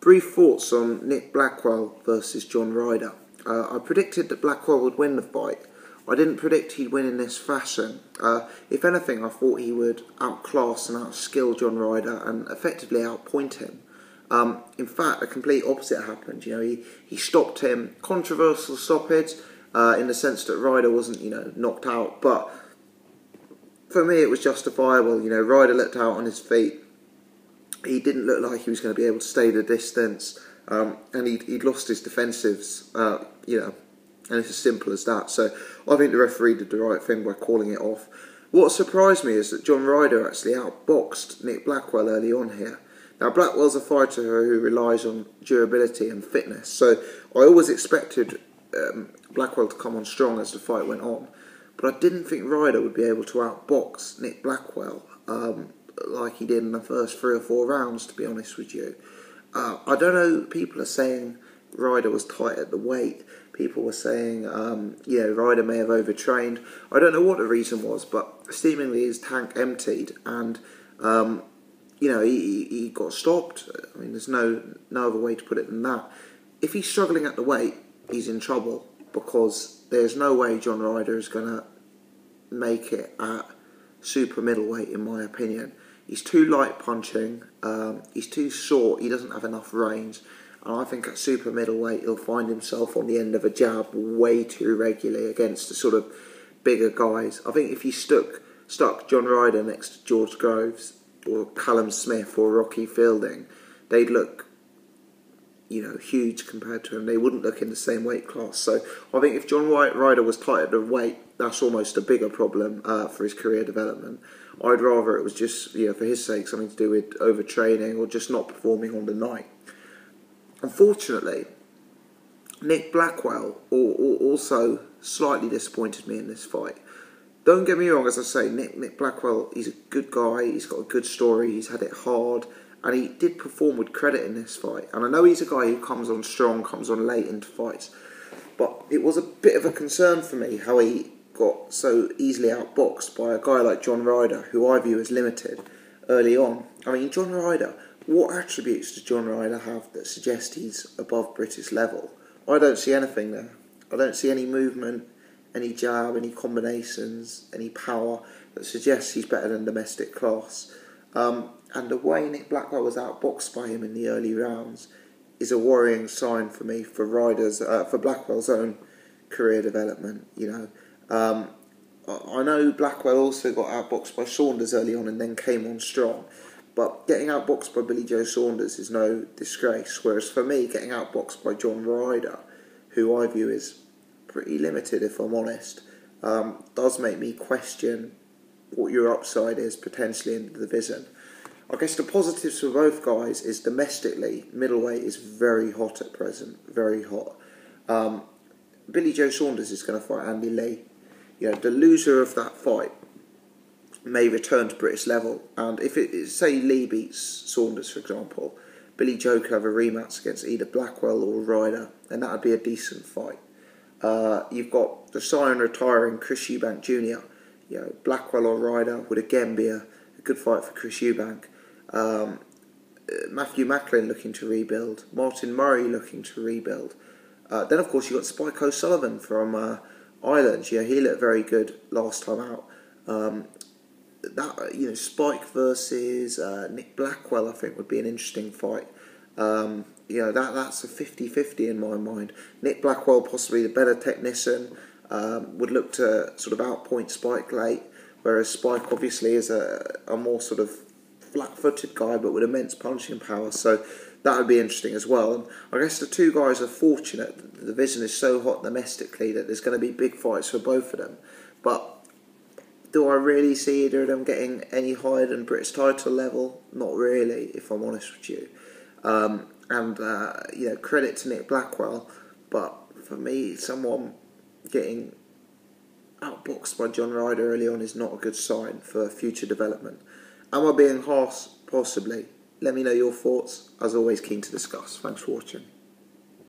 Brief thoughts on Nick Blackwell versus John Ryder. I predicted that Blackwell would win the fight. I didn't predict he'd win in this fashion. If anything, I thought he would outclass and outskill John Ryder and effectively outpoint him. In fact, the complete opposite happened. He stopped him. Controversial stoppage in the sense that Ryder wasn't, knocked out. But for me, it was justifiable. Ryder looked out on his feet. He didn't look like he was going to be able to stay the distance, and he'd lost his defensives, and it's as simple as that. So I think the referee did the right thing by calling it off. What surprised me is that John Ryder actually outboxed Nick Blackwell early on here. Now, Blackwell's a fighter who relies on durability and fitness, so I always expected Blackwell to come on strong as the fight went on, but I didn't think Ryder would be able to outbox Nick Blackwell like he did in the first 3 or 4 rounds, to be honest with you. I don't know, people are saying Ryder was tight at the weight. People were saying, Ryder may have overtrained. I don't know what the reason was, but seemingly his tank emptied and, he got stopped. I mean, there's no other way to put it than that. If he's struggling at the weight, he's in trouble, because there's no way John Ryder is going to make it at super middleweight, in my opinion. He's too light punching, he's too short, he doesn't have enough range, and I think at super middleweight he'll find himself on the end of a jab way too regularly against the sort of bigger guys. I think if you stuck John Ryder next to George Groves or Callum Smith or Rocky Fielding, they'd look huge compared to him. They wouldn't look in the same weight class. So I think if John Ryder was tight at the weight, that's almost a bigger problem for his career development. I'd rather it was just, for his sake, something to do with overtraining or just not performing on the night. Unfortunately, Nick Blackwell also slightly disappointed me in this fight. Don't get me wrong, as I say, Nick Blackwell, he's a good guy, he's got a good story, he's had it hard, and he did perform with credit in this fight. And I know he's a guy who comes on strong, comes on late into fights, but it was a bit of a concern for me how he got so easily outboxed by a guy like John Ryder, who I view as limited early on. I mean, John Ryder, what attributes does John Ryder have that suggest he's above British level? I don't see anything there. I don't see any movement, any jab, any combinations, any power that suggests he's better than domestic class. And the way Nick Blackwell was outboxed by him in the early rounds is a worrying sign for me for Blackwell's own career development. I know Blackwell also got outboxed by Saunders early on and then came on strong, but getting outboxed by Billy Joe Saunders is no disgrace. Whereas for me, getting outboxed by John Ryder, who I view as pretty limited, if I'm honest, does make me question what your upside is potentially in the division. I guess the positives for both guys is domestically, middleweight is very hot at present, very hot. Billy Joe Saunders is going to fight Andy Lee. The loser of that fight may return to British level, and if say Lee beats Saunders, for example, Billy Joe could have a rematch against either Blackwell or Ryder, and that would be a decent fight. You've got the Siren retiring Chris Eubank Jr. Blackwell or Ryder would again be a good fight for Chris Eubank. Matthew Macklin looking to rebuild, Martin Murray looking to rebuild. Then of course you've got Spike O'Sullivan from Ireland. He looked very good last time out. Spike versus Nick Blackwell I think would be an interesting fight. That's a 50-50 in my mind. Nick Blackwell, possibly the better technician, would look to sort of outpoint Spike late, whereas Spike obviously is a more sort of flat-footed guy but with immense punching power, so that would be interesting as well. And I guess the two guys are fortunate. The division is so hot domestically that there's going to be big fights for both of them. But do I really see either of them getting any higher than British title level? Not really, if I'm honest with you. Credit to Nick Blackwell, but for me, someone getting outboxed by John Ryder early on is not a good sign for future development. Am I being harsh? Possibly. Let me know your thoughts. As always, keen to discuss. Thanks for watching.